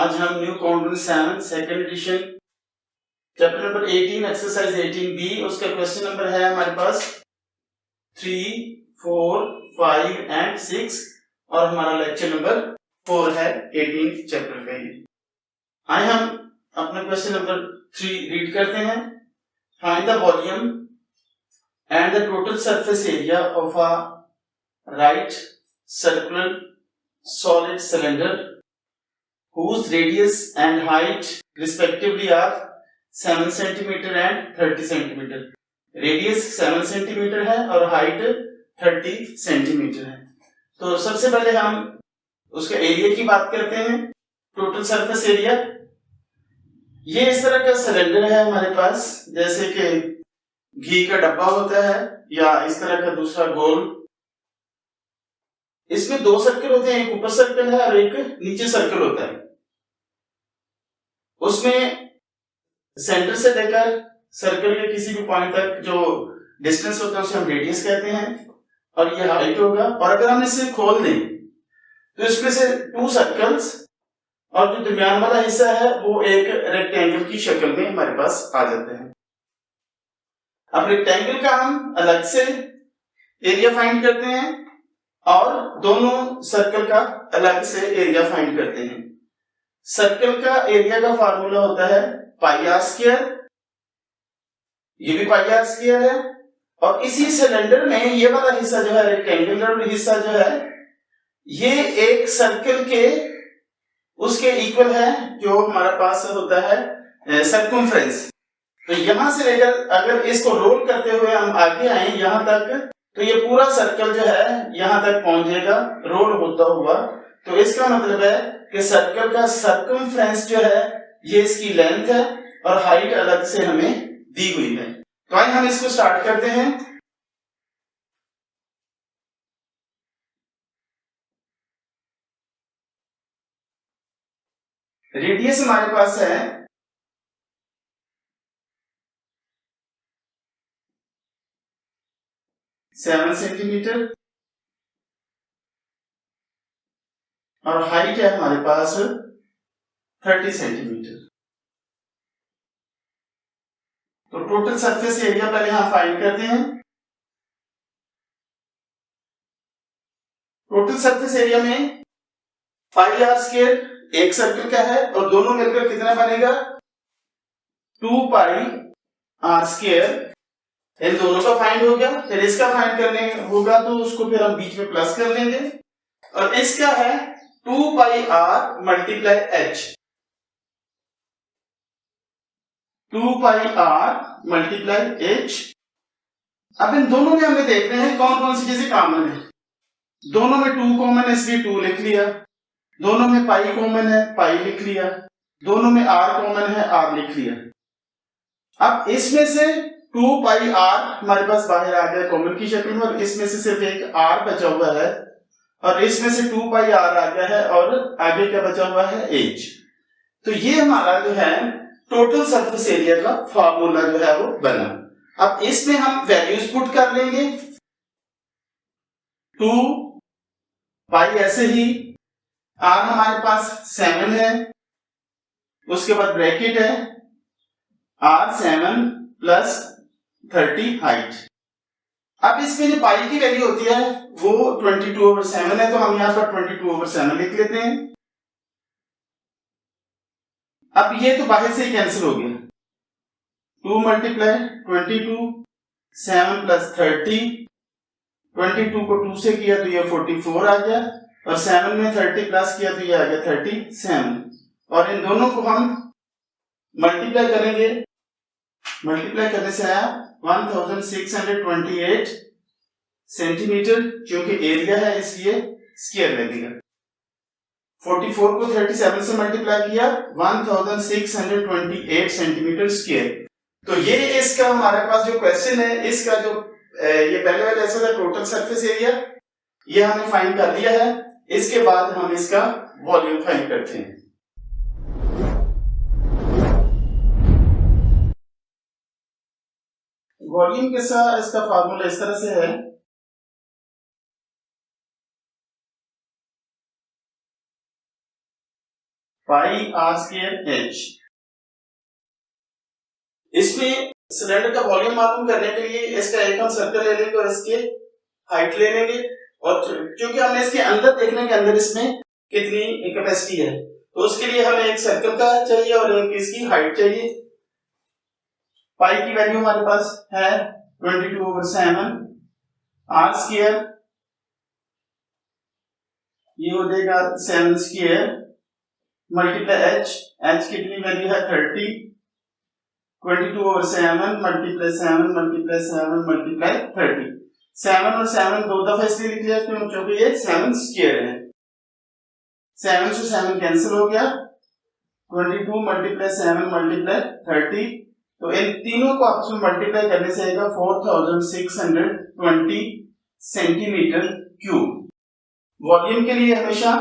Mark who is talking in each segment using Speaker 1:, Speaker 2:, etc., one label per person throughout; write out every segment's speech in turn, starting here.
Speaker 1: आज हम new component 7 second edition chapter number 18 exercise 18B उसका क्वेश्चन नंबर है हमारे पास 3, 4, 5 एंड 6 और हमारा लेक्चर नंबर 4 है 18 चैप्टर का। ये आए हम अपना क्वेश्चन नंबर 3 रीड करते हैं। Find the volume and the total surface area of a right circular solid cylinder whose radius and height respectively are 7 cm and 30 cm. Radius 7 centimetre है और हाइट 30 सेंटीमीटर है। तो सबसे पहले हम उसके एरिया की बात करते हैं। टोटल सरफेस एरिया, ये इस तरह का सिलेंडर है हमारे पास, जैसे कि घी का डब्बा होता है या इस तरह का दूसरा गोल। इसमें दो सर्कल होते हैं, एक ऊपर सर्कल है और एक नीचे सर्कल होता है। उसमें सेंटर से लेकर सर्कल के किसी भी पॉइंट तक जो डिस्टेंस होता है उसे हम रेडियस कहते हैं और ये हाइट होगा। और अगर हम इसे खोल दें तो इसमें से 2 सर्कल्स और जो दरमियान वाला हिस्सा है वो एक रेक्टेंगल की शक्ल में हमारे पास आ जाता है। अब रेक्टेंगल का हम अलग से एरिया फाइंड करते हैं और दोनों सर्कल का अलग से एरिया फाइंड करते हैं। सर्कल का एरिया का फार्मूला होता है पाई आर स्क्वायर, ये भी पाई आर स्क्वायर है। और इसी सिलेंडर में ये वाला हिस्सा जो है रेक्टेंगुलर हिस्सा जो है ये एक सर्कल के उसके इक्वल है जो हमारे पास होता है सर्कमफ्रेंस। तो यहां से लेकर अगर इसको रोल करते हुए हम आगे आए यहां तक तो ये पूरा सर्कल जो है यहां तक पहुंच जाएगा रोल होता हुआ। तो इसका मतलब है कि सर्कल का सर्कमफ्रेंस जो है ये इसकी लेंथ है और हाइट अलग से हमें दी हुई है। तो आइए हम इसको स्टार्ट करते हैं। रेडियस हमारे पास है 7 सेंटीमीटर और हाइट है हमारे पास 30 सेंटीमीटर। तो टोटल सरफेस एरिया पहले हम फाइंड करते हैं। टोटल सरफेस एरिया में पाई आर स्क्वायर एक सर्कल का है और दोनों मिलकर कितना बनेगा 2 पाई आर स्क्वायर। इन दोनों का फाइंड हो गया, फिर इसका फाइंड करने होगा तो उसको फिर हम बीच में प्लस कर लेंगे और इसका है 2 pi R multiply H. 2 pi R multiply H. अब इन दोनों में हमें देख रहे हैं कौन कौन सी चीजें कॉमन है। दोनों में 2 कॉमन है इसलिए 2 लिख लिया, दोनों में पाई कॉमन है पाई लिख लिया, दोनों में आर कॉमन है आर लिख लिया। अब इसमें से 2 पाई आर हमारे पास बाहर आ गया कॉमन की शक्ल में और इसमें से सिर्फ एक आर बचा हुआ है और इसमें से 2 पाई आर आ गया है और आगे क्या बचा हुआ है एच। तो ये हमारा जो है टोटल सरफेस एरिया का फार्मूला जो है वो बना। अब इसमें हम वैल्यूज पुट कर लेंगे। 2 पाई ऐसे ही, आर हमारे पास 7 है, उसके बाद ब्रैकेट है आर 7 प्लस 30 हाइट। अब इसमें जो पाई की वैल्यू होती है वो 22/7 है तो हम यहां पर 22/7 लिख लेते हैं। अब ये तो बाहर से ही कैंसिल हो गया, 2 मल्टीप्लाई 22, 7 प्लस 30, 22 को 2 से किया तो ये 44 आ गया और 7 में 30 प्लस किया तो ये आ गया 37 और इन दोनों को हम मल्टीप्लाई करेंगे। मल्टीप्लाई करने से आया 1628 सेंटीमीटर, क्योंकि एरिया है इसलिए स्क्वायर लगेगा। 44 को 37 से मल्टीप्लाई किया 1628 सेंटीमीटर स्क्वायर। तो ये इसका हमारे पास जो क्वेश्चन है, इसका जो ये पहले वाला ऐसा था टोटल सरफेस एरिया, ये हमने फाइंड कर लिया है। इसके बाद हम इसका वॉल्यूम फाइंड करते हैं। वॉल्यूम के साथ इसका फार्मूला इस तरह से है, पाई आर स्क्वायर एच। इसमें सिलेंडर का वॉल्यूम मालूम करने के लिए इसका एक हम सर्कल ले लेंगे और इसके हाइट ले लेंगे, और क्योंकि हमने इसके अंदर देखने के अंदर इसमें कितनी कैपेसिटी है, तो उसके लिए हमें एक सर्कल का चाहिए और एक इसकी हाइट चाहिए। पाई की वैल्यू हमारे पास है 22/7, आर स्क्वायर ये हो जाएगा 7 स्क्वायर मल्टीप्लाई एच, एच कितनी वैल्यू है 30, 22/7 मल्टीप्लाई 7 मल्टीप्लाई 7 मल्टीप्लाई 30। 7 और 7 दो दफा इसलिए लिख लिया क्योंकि ये 7 स्क्वायर है। 7 से 7 कैंसिल हो गया, 22 मल्टीप्लाई 7 मल्टीप्लाई 30। तो इन तीनों को आपस में मल्टीप्लाई करने से आएगा 4620 सेंटीमीटर क्यूब। वॉल्यूम के लिए हमेशा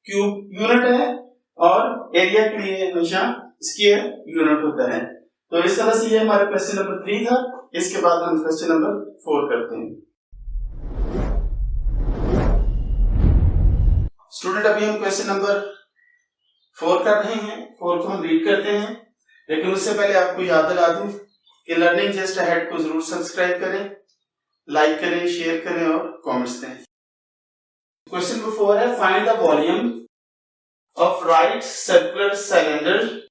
Speaker 1: क्यूब यूनिट है और एरिया के लिए हमेशा स्क्वायर यूनिट होता है। तो इस तरह से ये हमारा क्वेश्चन नंबर 3 था। इसके बाद हम क्वेश्चन नंबर 4 करते हैं। स्टूडेंट अभी हम क्वेश्चन नंबर 4 कर रहे हैं। 4 को हम रीड करते हैं, लेकिन उससे पहले आपको याद दिला दूं कि लर्निंग जस्ट अहेड को जरूर सब्सक्राइब करें, लाइक करें, शेयर करें और कमेंट्स दें। क्वेश्चन नंबर 4 है, find the volume of right circular cylinder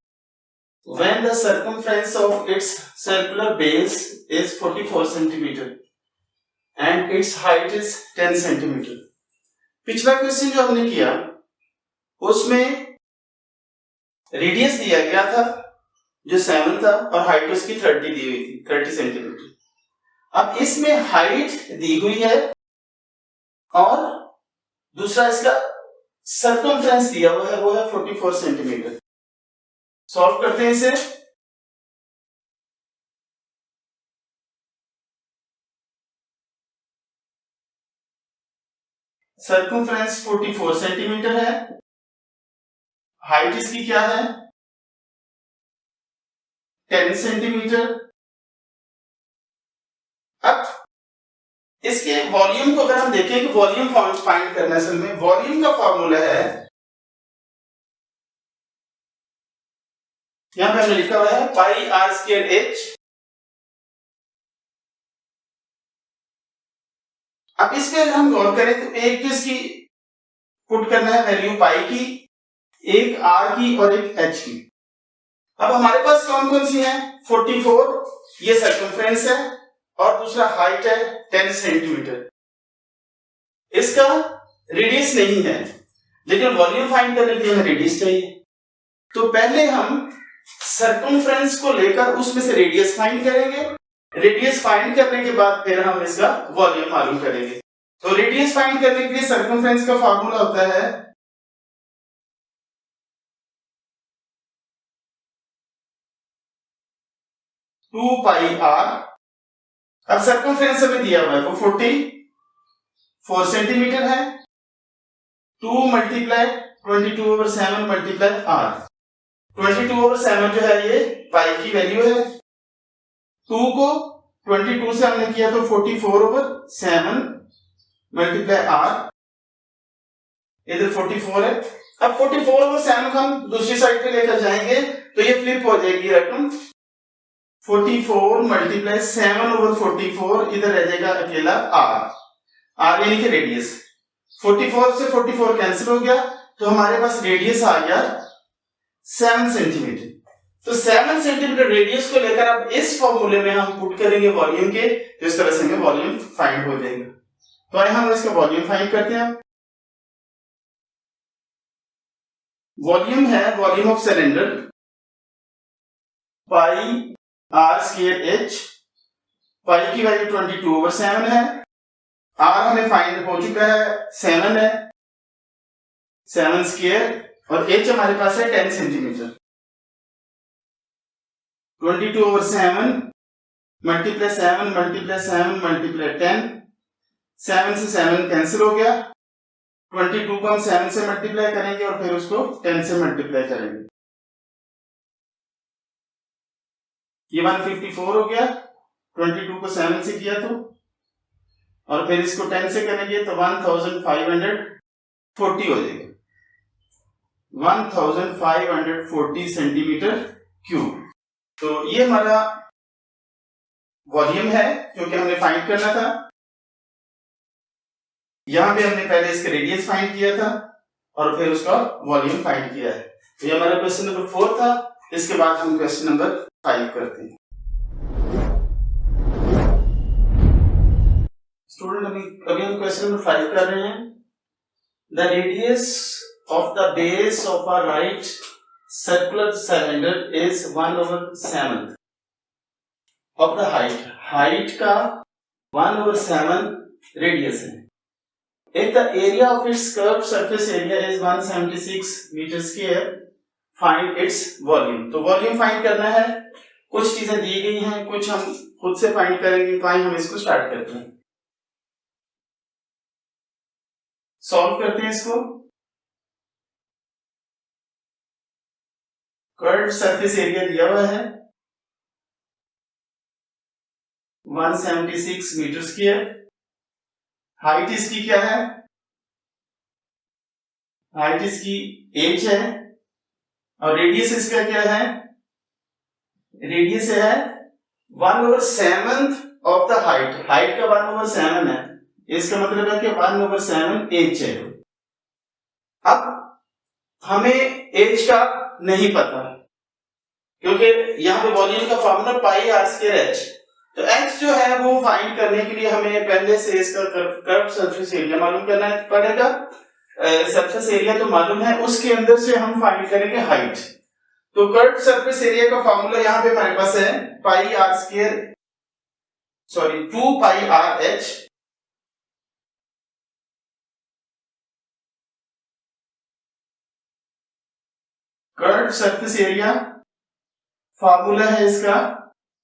Speaker 1: when the circumference of its circular base is 44 centimeter and its height is 10 centimeter। पिछला क्वेश्चन जो हमने किया उसमें रेडियस दिया गया था जो 7 था और हाइट उसकी 30 दी हुई थी, 30 सेंटीमीटर। अब इसमें हाइट दी हुई है और दूसरा इसका सर्कमफ्रेंस दिया हुआ है, वो है 44 सेंटीमीटर। सॉल्व करते हैं इसे। सर्कमफ्रेंस 44 सेंटीमीटर है, हाइट इसकी क्या है 10 सेंटीमीटर। अब इसके वॉल्यूम को अगर हम देखें कि वॉल्यूम फाइंड करना है, असल में वॉल्यूम का फॉर्मूला है, यहां पे हमने लिखा हुआ है पाई आर स्क्वायर एच। अब इस पे अगर हम गौर करें तो एक तो इसकी पुट करना है वैल्यू पाई की, एक आर की और एक एच की। अब हमारे पास कौन कौन सी है, 44 ये सर्कमफ्रेंस है और दूसरा हाइट है 10 सेंटीमीटर। इसका रेडियस नहीं है, लेकिन वॉल्यूम फाइंड करने के लिए हमें रेडियस चाहिए। तो पहले हम सर्कमफ्रेंस को लेकर उसमें से रेडियस फाइंड करेंगे। रेडियस फाइंड करने के बाद फिर हम इसका वॉल्यूम मालूम करेंगे। तो रेडियस फाइंड करने के लिए सर्कमफ्रेंस का फार्मूला होता है टू पाई आर। अब सर्कमफ्रेंस हमें दिया हुआ है वो 44 सेंटीमीटर है, 2 मल्टीप्लाई 22/7 मल्टीप्लाई आर। 22/7 जो है ये पाई की वैल्यू है, 2 को 22 से हमने किया तो 44/7 मल्टीप्लाई आर, इधर 44 है। अब 44/7 को हम दूसरी साइड पे लेकर जाएंगे तो ये फ्लिप हो जाएगी रकम, 44 मल्टीप्लाई 7/44, इधर रह जाएगा अकेला आर, आर यानी कि रेडियस। 44 से 44 कैंसिल हो गया तो हमारे पास रेडियस आ गया 7 सेंटीमीटर। तो 7 सेंटीमीटर रेडियस को लेकर अब इस फॉर्मूले में हम पुट करेंगे वॉल्यूम के, तो इस तरह से हमें वॉल्यूम फाइंड हो जाएगा। तो आइए हम इसका वॉल्यूम फाइंड करते हैं। वॉल्यूम है volume of cylinder pi are square H. Pi की वैल्यू 22/7 है, आर हमें फाइंड हो चुका है 7 है, 7 स्क्वायर और h हमारे पास है 10 सेंटीमीटर। 22/7 मल्टीप्लाई 7 मल्टीप्लाई 7 मल्टीप्लाई 10, 7 से 7 कैंसिल हो गया। 22 को हम 7 से मल्टीप्लाई करेंगे और फिर उसको 10 से मल्टीप्लाई करेंगे, ये 154 हो गया। 22 को 7 से किया तो, और फिर इसको 10 से करेंगे तो 1540 हो जाएगा, 1540 सेंटीमीटर क्यूब। तो ये हमारा वॉल्यूम है जो कि हमने फाइंड करना था। यहां पे हमने पहले इसका रेडियस फाइंड किया था और फिर उसका वॉल्यूम फाइंड किया है। तो ये हमारा क्वेश्चन नंबर 4 था। इसके बाद हम क्वेश्चन नंबर 5 करते हैं। स्टूडेंट अभी हम क्वेश्चन नंबर 5 कर रहे हैं। The radius of the base of a right circular cylinder is 1/7 of the height. Height का 1/7 रेडियस है। If the area of its curved surface area is 176 meter square, find its volume। तो volume find करना है। कुछ चीजें दी गई हैं, कुछ हम खुद से फाइंड करेंगे। तो हम इसको स्टार्ट करते हैं, सॉल्व करते हैं इसको। कर्व्ड सरफेस एरिया दिया हुआ है 176 मीटर स्क्वायर। हाइट इसकी क्या है? हाइट इसकी h है और रेडियस इसका क्या है? रेडियस है 1/7 ऑफ द हाइट। हाइट का 1/7 है, इसका मतलब है कि 1/7 h है। अब हमें h का नहीं पता क्योंकि यहां पे वॉल्यूम का formula pi are square h। तो h जो है वो फाइंड करने के लिए हमें पहले से इसका कर्व सरफेस एरिया मालूम करना पड़ेगा। सरफेस एरिया तो मालूम है, उसके अंदर से हम फाइंड करेंगे हाइट। तो कर्व सरफेस एरिया का फॉर्मूला यहां पे हमारे पास है pi are square, sorry 2 pi R h curve surface area. Formula है इसका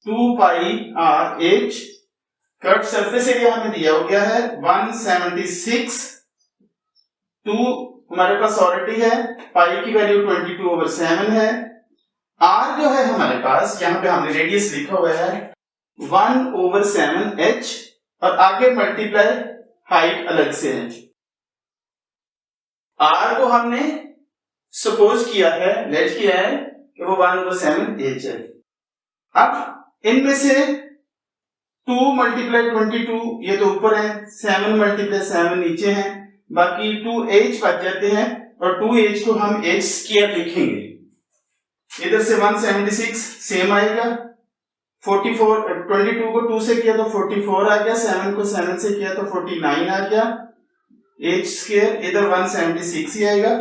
Speaker 1: 2 pi R h। Curve surface area हमें दिया हो गया है 176। 2 हमारे पास ऑलरेडी है, पाई की वैल्यू 22/7 है। r जो है हमारे पास, यहां पे हमने रेडियस लिखा हुआ है 1/7 h और आगे मल्टीप्लाई हाइट अलग से है। r को हमने सपोज किया है, लेट किया है कि वो 1/7 h है। अब इनमें से 2 × 22 ये तो ऊपर है, 7 × 7 नीचे है, बाकी 2h बच जाते हैं और 2h को हम h स्क्वायर लिखेंगे। इधर से 176 सेम आएगा, 44 22 को 2 से किया तो 44 आ गया, 7 को 7 से किया तो 49 आ गया, h स्क्वायर इधर 176 ही आएगा।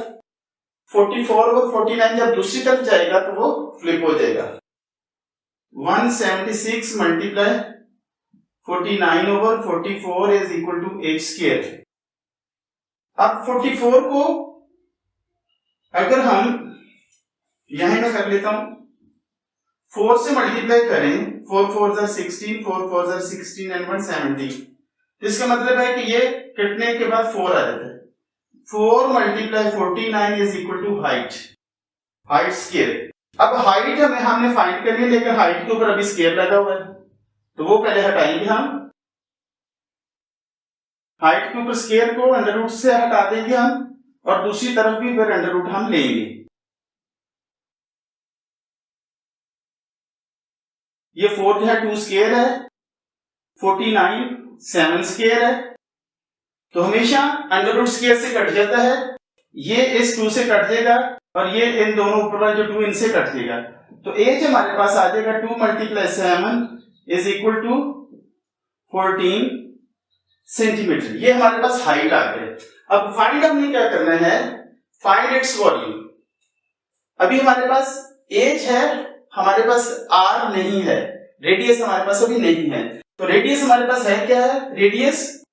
Speaker 1: 44 और 49 जब दूसरी तरफ जाएगा तो वो फ्लिप हो जाएगा। 176 multiply 49/44 is equal to h square. अब 44 को अगर हम यहां में कर लेता हूं, 4 से मल्टीप्लाई करें, 4 4 16, 4 4 16 and 1 17। इसका मतलब है कि ये कटने के बाद 4 आ जाता है। 4 × 49 is equal to height, height square. अब हाइट हमने फाइंड करनी है, लेकिन हाइट के ऊपर अभी स्क्वायर लगा हुआ है तो वो पहले हटाएंगे हम। हाइट के ऊपर स्क्वायर को अंडर रूट से हटा देंगे हम और दूसरी तरफ भी फिर अंडर रूट हम लेंगे। ये 4 जो है 2 स्क्वायर है, 49 7 स्क्वायर है, तो हमेशा अंडर रूट स्क्वायर से कट जाता है। ये इस 2 से कट जाएगा और ये इन दोनों ऊपर वाले जो 2 इनसे कट जाएगा। तो एज हमारे पास आ जाएगा 2 × 7 इज इक्वल टू 14 सेंटीमीटर। ये हमारे पास हाइट आ गया। अब फाइंड हमने क्या करना है, फाइंड इट्स वॉल्यूम। अभी हमारे पास एज है, हमारे पास आर नहीं है, रेडियस हमारे पास अभी नहीं है। तो रेडियस हमारे पास है क्या है, रेडियस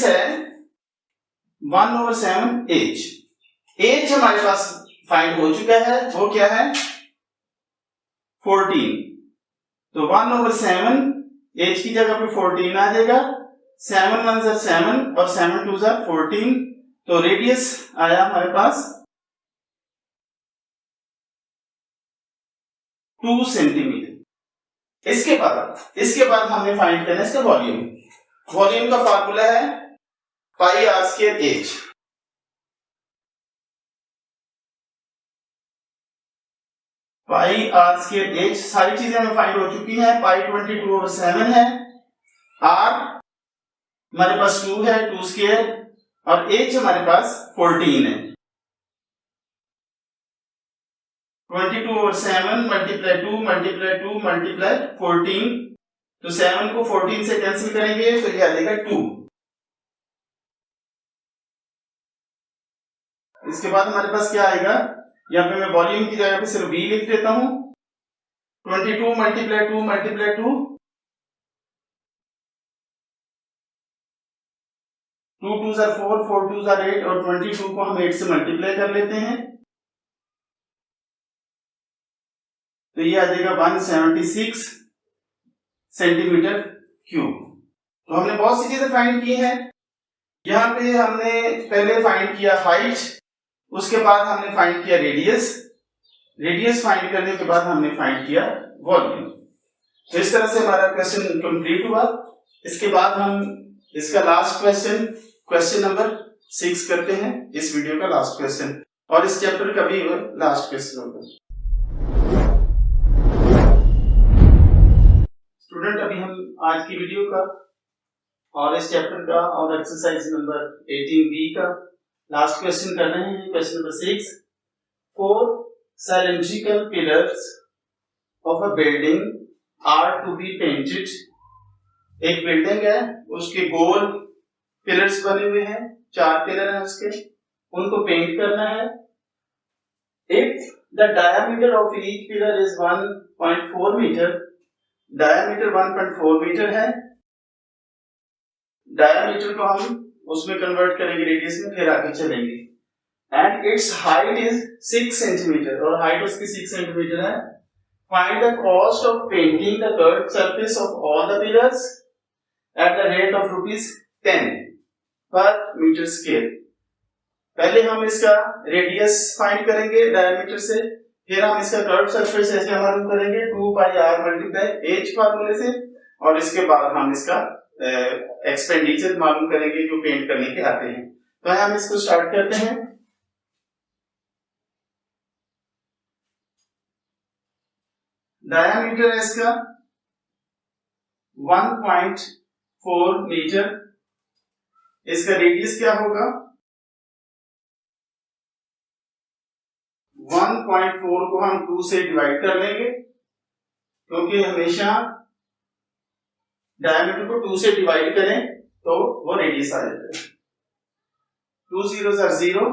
Speaker 1: है 1/7 एज। एज हमारे पास फाइंड हो चुका है, वो क्या है 14। तो 1/7 एज की जगह पे 14 आ जाएगा। 7 1 ज़ा 7 और 7 2 ज़ा 14। तो रेडियस आया हमारे पास 2 सेंटीमीटर। इसके बाद हमने फाइंड करना है इसका वॉल्यूम। वॉल्यूम का फार्मूला है pi are square H. Pi are square H सारी चीजें हमें फाइंड हो चुकी हैं। पाई 22/7 है, आर हमारे पास 2 है, 2 स्क्वायर, और एच हमारे पास 14 है। 22/7 मल्टीप्लाई 2 मल्टीप्लाई 2 मल्टीप्लाई 14। तो 7 को 14 से कैंसिल करेंगे तो ये आ जाएगा 2। इसके बाद हमारे पास क्या आएगा, यहाँ पे मैं वॉल्यूम की जगह पे सिर्फ v लिख देता हूं। 22 मल्टीप्लाई 2 मल्टीप्लाई 2, 2 2 ज़ा 4 4 2 ज़ा 8 और 22 को हम 8 से मल्टीप्लाई कर लेते हैं तो ये आ जाएगा 176 सेंटीमीटर क्यूब। तो हमने बहुत सी चीजें फाइंड की हैं। यहाँ पे हमने पहले फाइंड किया हाइट, उसके बाद हमने फाइंड किया रेडियस फाइंड करने के बाद हमने फाइंड किया वॉल्यूम। तो इस तरह से हमारा क्वेश्चन कंप्लीट हुआ। इसके बाद हम इसका लास्ट क्वेश्चन नंबर 6 करते हैं, इस वीडियो का लास्ट क्वेश्चन, और इस चैप्टर का भी लास्ट क्वेश्चन होगा। स्टूडेंट, अभी हम आज की वीडियो का और इस चैप्टर का और एक्सरसाइज नंबर 18B का लास्ट क्वेश्चन कर रहे हैं। Question number 6, 4 cylindrical pillars of a building are to be painted। एक बिल्डिंग है, उसके गोल पिलर्स बने हुए हैं, 4 पिलर हैं उसके, उनको पेंट करना है। If the diameter of each pillar is 1.4 metre, diameter 1.4 metre है। डायमीटर को हम उसमें कन्वर्ट करेंगे रेडियस में, फिर आगे चलेंगे। And it's height is 6 centimetre, और हाइट उसकी 6 सेंटीमीटर है। Find the cost of painting the curved surface of all the pillars at the rate of ₹10 पर मीटर स्क्वायर। पहले हम इसका रेडियस फाइंड करेंगे डायमीटर से, फिर हम इसका कर्व्ड सरफेस ऐसे मालूम करेंगे 2 पाई r मल्टीप्लाई h फार्मूले से, और इसके बाद हम इसका एक्सपेंडिचर मालूम करेंगे जो पेंट करने के आते हैं। तो हम इसको स्टार्ट करते हैं। डायमीटर है इसका 1.4 मीटर। इसका रेडियस क्या होगा, 1.4 को हम 2 से डिवाइड कर लेंगे, क्योंकि हमेशा डायमीटर को 2 से डिवाइड करें तो वो रेडियस आ जाता है। 2 0 ज़ा 0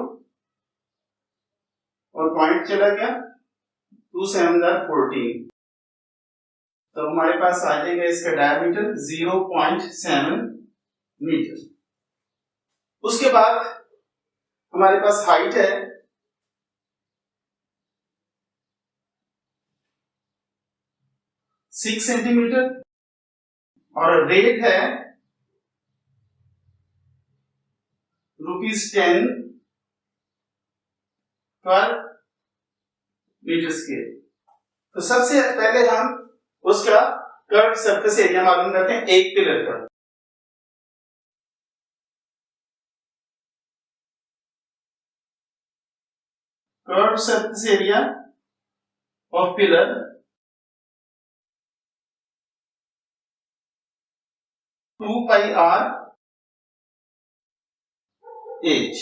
Speaker 1: और पॉइंट चला गया, 2 7 ज़ा 14। तो हमारे पास आ जाएगा इसका डायमीटर 0.7 मीटर। उसके बाद हमारे पास हाइट है 6 सेंटीमीटर, और रेट है ₹10 पर मीटर स्क्वायर। तो सबसे पहले हम उसका कर्व्ड सरफेस एरिया मालूम करते हैं एक पिलर का। Curved surface area of pillar 2 pi r h।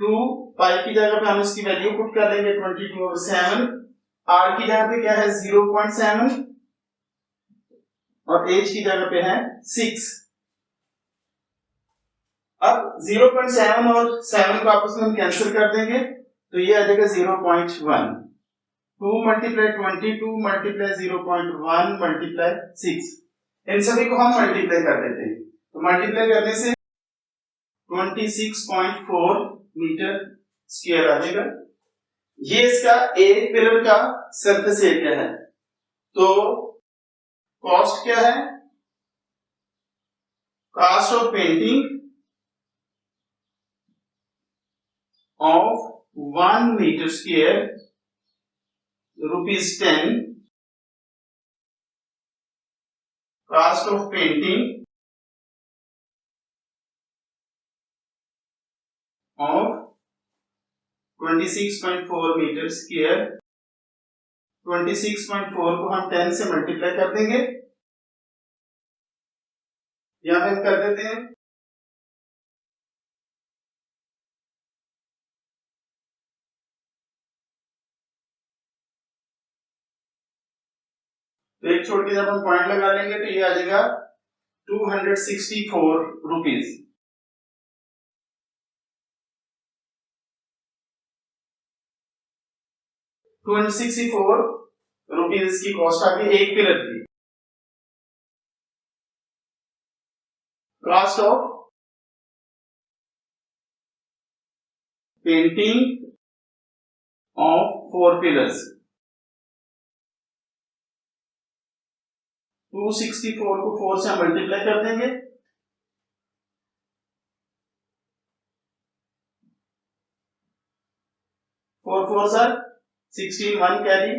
Speaker 1: 2 पाई की जगह पे हम इसकी वैल्यू पुट कर लेंगे 22/7। r की जगह पे क्या है 0.7 और h की जगह पे है 6। अब 0.7 और 7 को आपस में हम कैंसिल कर देंगे तो ये आ जाएगा 0.1। 2 मल्टीप्लाई 22 मल्टीप्लाई 0.1 मल्टीप्लाई 6, इन सभी को हम मल्टीप्लाई कर देते हैं। तो मल्टीप्लाई करने से 26.4 मीटर स्क्वायर आ जाएगा। ये इसका एक पिलर का सरफेस एरिया है। तो कॉस्ट क्या है? Cost of painting of 1 metre square ₹10। Cost of painting of 26.4 metre square. 26.4 को हम 10 से मल्टीप्लाई कर देंगे, यहां पे हम कर देते हैं। तो एक छोड़ के जब हम पॉइंट लगा लेंगे तो ये आ जाएगा 264 रुपीज। ₹264 इसकी कॉस्ट आ गई एक पिलर की। Cost of painting of 4 pillars 264 को 4 से मल्टीप्लाई कर देंगे, 4 4 are 16, 1 carry,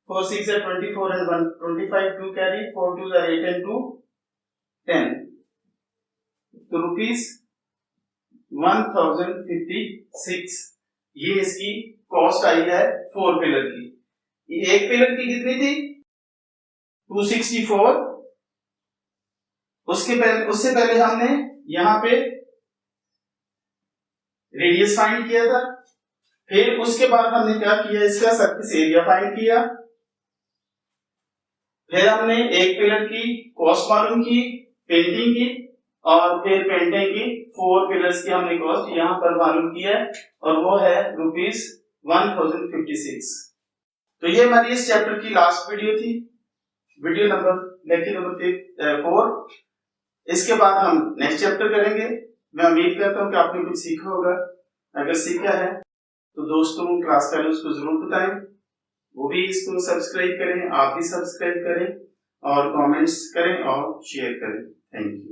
Speaker 1: 4 6 are 24 and 1 25, 2 carry, 4 2 are 8 and 2 10। तो ₹1056 ये इसकी कॉस्ट आई है 4 पिलर की। एक पिलर की कितनी थी? 264। उससे पहले हमने यहां पे रेडियस फाइंड किया था, फिर उसके बाद हमने क्या किया, इसका सरफेस एरिया फाइंड किया, फिर हमने एक पिलर की कॉस्ट मालूम की पेंटिंग की, और फिर पेंटिंग की 4 पिलर्स की हमने कॉस्ट यहां पर मालूम किया है, और वो है ₹1056। तो ये हमारी इस चैप्टर की लास्ट वीडियो थी, वीडियो लेक्चर नंबर 4। इसके बाद हम नेक्स्ट चैप्टर करेंगे। मैं उम्मीद करता हूं कि आपने कुछ सीखा होगा। अगर सीखा है तो दोस्तों क्लास फेलोज को जरूर बताएं, वो भी इसको सब्सक्राइब करें, आप भी सब्सक्राइब करें और कमेंट्स करें और शेयर करें। Thank you.